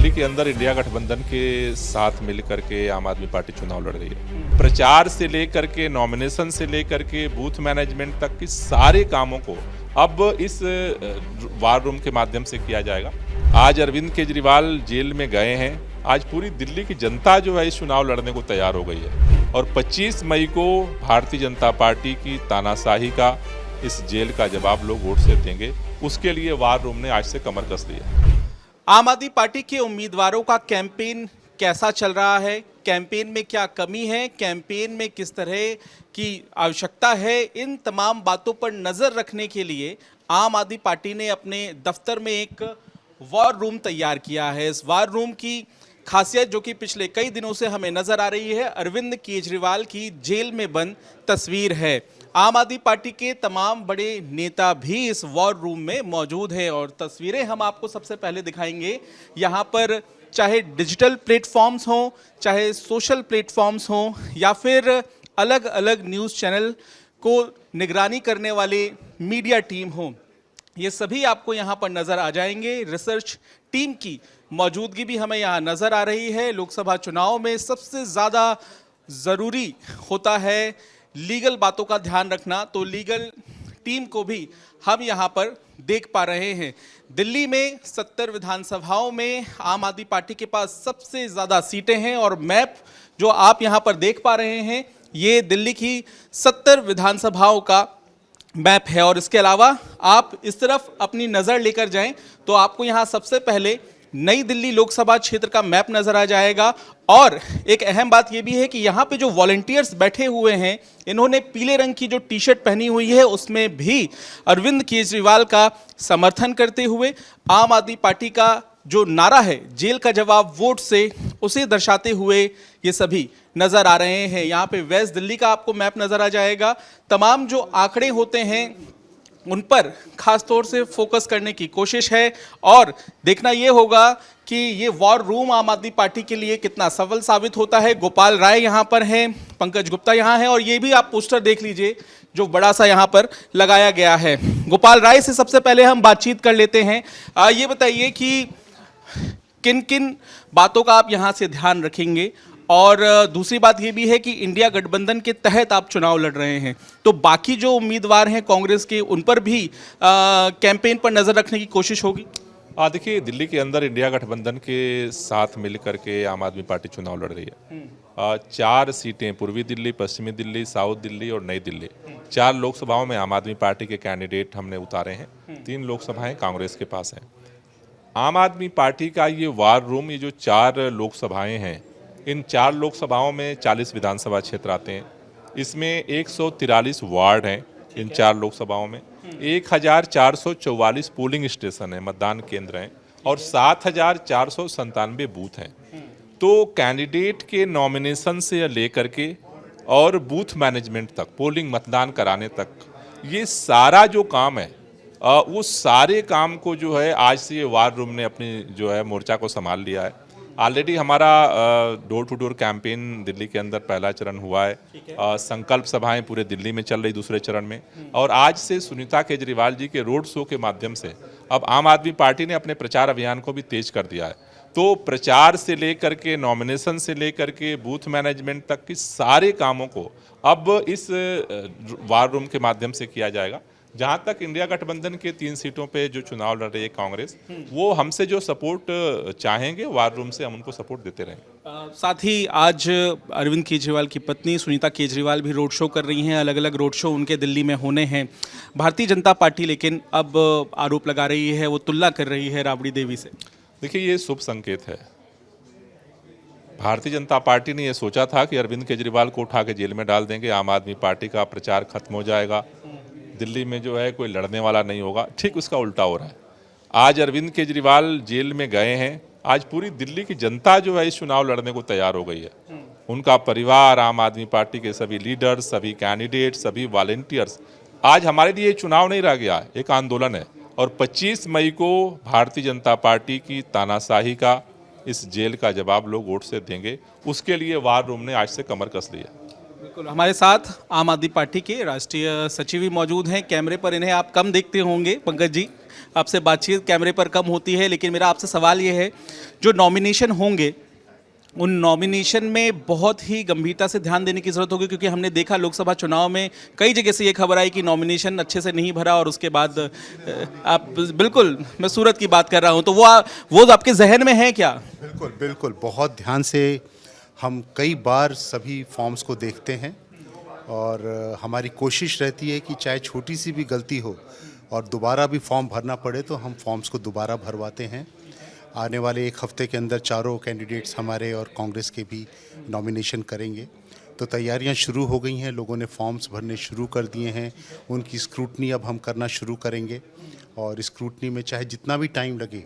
दिल्ली के अंदर इंडिया गठबंधन के साथ मिलकर के आम आदमी पार्टी चुनाव लड़ रही है। प्रचार से लेकर के नॉमिनेशन से लेकर के बूथ मैनेजमेंट तक के सारे कामों को अब इस वार रूम के माध्यम से किया जाएगा। आज अरविंद केजरीवाल जेल में गए हैं। आज पूरी दिल्ली की जनता जो है इस चुनाव लड़ने को तैयार हो गई है और 25 मई को भारतीय जनता पार्टी की तानाशाही का इस जेल का जवाब लोग वोट से देंगे। उसके लिए वार रूम ने आज से कमर कस ली है। आम आदमी पार्टी के उम्मीदवारों का कैंपेन कैसा चल रहा है, कैंपेन में क्या कमी है, कैंपेन में किस तरह की आवश्यकता है, इन तमाम बातों पर नज़र रखने के लिए आम आदमी पार्टी ने अपने दफ्तर में एक वॉर रूम तैयार किया है। इस वॉर रूम की खासियत जो कि पिछले कई दिनों से हमें नज़र आ रही है, अरविंद केजरीवाल की जेल में बंद तस्वीर है। आम आदमी पार्टी के तमाम बड़े नेता भी इस वॉर रूम में मौजूद हैं और तस्वीरें हम आपको सबसे पहले दिखाएंगे। यहाँ पर चाहे डिजिटल प्लेटफॉर्म्स हों, चाहे सोशल प्लेटफॉर्म्स हों या फिर अलग अलग न्यूज़ चैनल को निगरानी करने वाले मीडिया टीम हों, ये सभी आपको यहाँ पर नज़र आ जाएंगे। रिसर्च टीम की मौजूदगी भी हमें यहाँ नज़र आ रही है। लोकसभा चुनाव में सबसे ज़्यादा ज़रूरी होता है लीगल बातों का ध्यान रखना, तो लीगल टीम को भी हम यहाँ पर देख पा रहे हैं। दिल्ली में 70 विधानसभाओं में आम आदमी पार्टी के पास सबसे ज़्यादा सीटें हैं और मैप जो आप यहाँ पर देख पा रहे हैं ये दिल्ली की 70 विधानसभाओं का मैप है। और इसके अलावा आप इस तरफ अपनी नज़र लेकर जाएं तो आपको यहाँ सबसे पहले नई दिल्ली लोकसभा क्षेत्र का मैप नजर आ जाएगा। और एक अहम बात यह भी है कि यहाँ पे जो वॉलंटियर्स बैठे हुए हैं, इन्होंने पीले रंग की जो टी शर्ट पहनी हुई है उसमें भी अरविंद केजरीवाल का समर्थन करते हुए आम आदमी पार्टी का जो नारा है जेल का जवाब वोट से, उसे दर्शाते हुए ये सभी नज़र आ रहे हैं। यहाँ पे वेस्ट दिल्ली का आपको मैप नज़र आ जाएगा। तमाम जो आंकड़े होते हैं उन पर खास तौर से फोकस करने की कोशिश है और देखना ये होगा कि ये वॉर रूम आम आदमी पार्टी के लिए कितना सफल साबित होता है। गोपाल राय यहाँ पर हैं, पंकज गुप्ता यहाँ है और ये भी आप पोस्टर देख लीजिए जो बड़ा सा यहाँ पर लगाया गया है। गोपाल राय से सबसे पहले हम बातचीत कर लेते हैं। ये बताइए कि किन किन बातों का आप यहाँ से ध्यान रखेंगे और दूसरी बात ये भी है कि इंडिया गठबंधन के तहत आप चुनाव लड़ रहे हैं, तो बाकी जो उम्मीदवार हैं कांग्रेस के, उन पर भी कैंपेन पर नज़र रखने की कोशिश होगी। देखिए, दिल्ली के अंदर इंडिया गठबंधन के साथ मिल करके आम आदमी पार्टी चुनाव लड़ रही है। 4 सीटें पूर्वी दिल्ली, पश्चिमी दिल्ली, साउथ दिल्ली और नई दिल्ली, 4 लोकसभाओं में आम आदमी पार्टी के कैंडिडेट हमने उतारे हैं। 3 लोकसभाएं कांग्रेस के पास हैं। आम आदमी पार्टी का ये वार रूम, ये जो 4 लोकसभाएं हैं, इन 4 लोकसभाओं में 40 विधानसभा क्षेत्र आते हैं। इसमें 143 वार्ड हैं इन 4 लोकसभाओं में। 1444 पोलिंग स्टेशन हैं, मतदान केंद्र हैं और 7497 बूथ हैं। तो कैंडिडेट के नॉमिनेशन से लेकर के और बूथ मैनेजमेंट तक, पोलिंग मतदान कराने तक, ये सारा जो काम है वो सारे काम को जो है आज से ये वार रूम ने अपनी जो है मोर्चा को संभाल लिया है। ऑलरेडी हमारा door to door campaign Delhi के अंदर पहला चरण हुआ है। संकल्प सभाएं पूरे दिल्ली में चल रही दूसरे चरण में और आज से सुनीता केजरीवाल जी के रोड शो के माध्यम से अब आम आदमी पार्टी ने अपने प्रचार अभियान को भी तेज कर दिया है। तो प्रचार से लेकर के नॉमिनेशन से लेकर के बूथ मैनेजमेंट तक के सारे कामों को अब इस वार रूम के माध्यम से किया जाएगा। जहां तक इंडिया गठबंधन के 3 सीटों पे जो चुनाव लड़ रही है कांग्रेस, वो हमसे जो सपोर्ट चाहेंगे वार रूम से हम उनको सपोर्ट देते रहेंगे। साथ ही आज अरविंद केजरीवाल की पत्नी सुनीता केजरीवाल भी रोड शो कर रही हैं। अलग अलग रोड शो उनके दिल्ली में होने हैं। भारतीय जनता पार्टी लेकिन अब आरोप लगा रही है, वो तुलना कर रही है राबड़ी देवी से। देखिए, ये शुभ संकेत है। भारतीय जनता पार्टी ने ये सोचा था कि अरविंद केजरीवाल को उठा के जेल में डाल देंगे, आम आदमी पार्टी का प्रचार खत्म हो जाएगा, दिल्ली में जो है कोई लड़ने वाला नहीं होगा। ठीक उसका उल्टा हो रहा है। आज अरविंद केजरीवाल जेल में गए हैं। आज पूरी दिल्ली की जनता जो है इस चुनाव लड़ने को तैयार हो गई है। उनका परिवार, आम आदमी पार्टी के सभी लीडर्स, सभी कैंडिडेट, सभी वॉलंटियर्स, आज हमारे लिए चुनाव नहीं रह गया, एक आंदोलन है। और 25 मई को भारतीय जनता पार्टी की तानाशाही का इस जेल का जवाब लोग वोट से देंगे। उसके लिए वार रूम ने आज से कमर कस लिया। बिल्कुल, हमारे साथ आम आदमी पार्टी के राष्ट्रीय सचिव भी मौजूद हैं। कैमरे पर इन्हें आप कम देखते होंगे पंकज जी, आपसे बातचीत कैमरे पर कम होती है, लेकिन मेरा आपसे सवाल ये है, जो नॉमिनेशन होंगे उन नॉमिनेशन में बहुत ही गंभीरता से ध्यान देने की जरूरत होगी, क्योंकि हमने देखा लोकसभा चुनाव में कई जगह से ये खबर आई कि नॉमिनेशन अच्छे से नहीं भरा और उसके बाद आप बिल्कुल, मैं सूरत की बात कर रहा हूँ, तो वो आपके जहन में है क्या? बिल्कुल बिल्कुल, बहुत ध्यान से हम कई बार सभी फॉर्म्स को देखते हैं और हमारी कोशिश रहती है कि चाहे छोटी सी भी गलती हो और दोबारा भी फॉर्म भरना पड़े तो हम फॉर्म्स को दोबारा भरवाते हैं। आने वाले एक हफ्ते के अंदर चारों कैंडिडेट्स हमारे और कांग्रेस के भी नॉमिनेशन करेंगे, तो तैयारियां शुरू हो गई हैं, लोगों ने फॉर्म्स भरने शुरू कर दिए हैं, उनकी स्क्रूटनी अब हम करना शुरू करेंगे और स्क्रूटनी में चाहे जितना भी टाइम लगे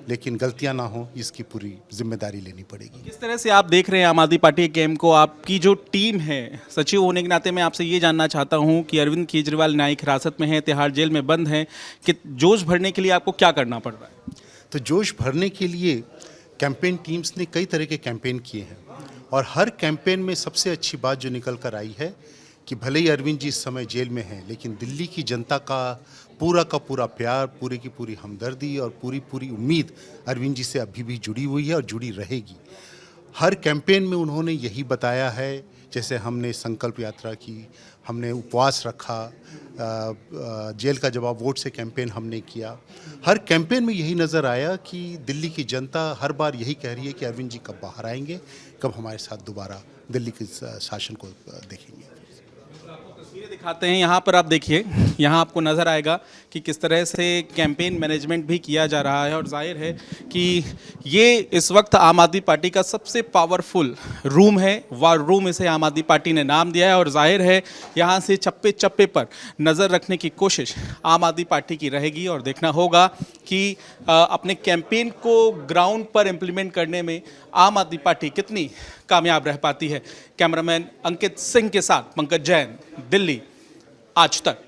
लेकिन गलतियां ना हो, इसकी पूरी जिम्मेदारी लेनी पड़ेगी। किस तरह से आप देख रहे हैं आम आदमी पार्टी के कैंप को? आपकी जो टीम है, सचिव होने के नाते मैं आपसे ये जानना चाहता हूँ कि अरविंद केजरीवाल न्यायिक हिरासत में है, तिहाड़ जेल में बंद है, कि जोश भरने के लिए आपको क्या करना पड़ रहा है? तो जोश भरने के लिए कैंपेन टीम्स ने कई तरह के कैंपेन किए हैं और हर कैंपेन में सबसे अच्छी बात जो निकल कर आई है कि भले ही अरविंद जी इस समय जेल में हैं, लेकिन दिल्ली की जनता का पूरा प्यार, पूरी की पूरी हमदर्दी और पूरी उम्मीद अरविंद जी से अभी भी जुड़ी हुई है और जुड़ी रहेगी। हर कैंपेन में उन्होंने यही बताया है, जैसे हमने संकल्प यात्रा की, हमने उपवास रखा, जेल का जवाब वोट से कैंपेन हमने किया। हर कैंपेन में यही नज़र आया कि दिल्ली की जनता हर बार यही कह रही है कि अरविंद जी कब बाहर आएंगे, कब हमारे साथ दोबारा दिल्ली के शासन को देखेंगे। तस्वीरें दिखाते हैं, यहाँ पर आप देखिए, यहाँ आपको नज़र आएगा कि किस तरह से कैंपेन मैनेजमेंट भी किया जा रहा है और जाहिर है कि ये इस वक्त आम आदमी पार्टी का सबसे पावरफुल रूम है, वार रूम इसे आम आदमी पार्टी ने नाम दिया है और जाहिर है यहाँ से चप्पे चप्पे पर नज़र रखने की कोशिश आम आदमी पार्टी की रहेगी और देखना होगा कि अपने कैंपेन को ग्राउंड पर इम्प्लीमेंट करने में आम आदमी पार्टी कितनी कामयाब रह पाती है। कैमरामैन अंकित सिंह के साथ पंकज जैन, दिल्ली, आज तक।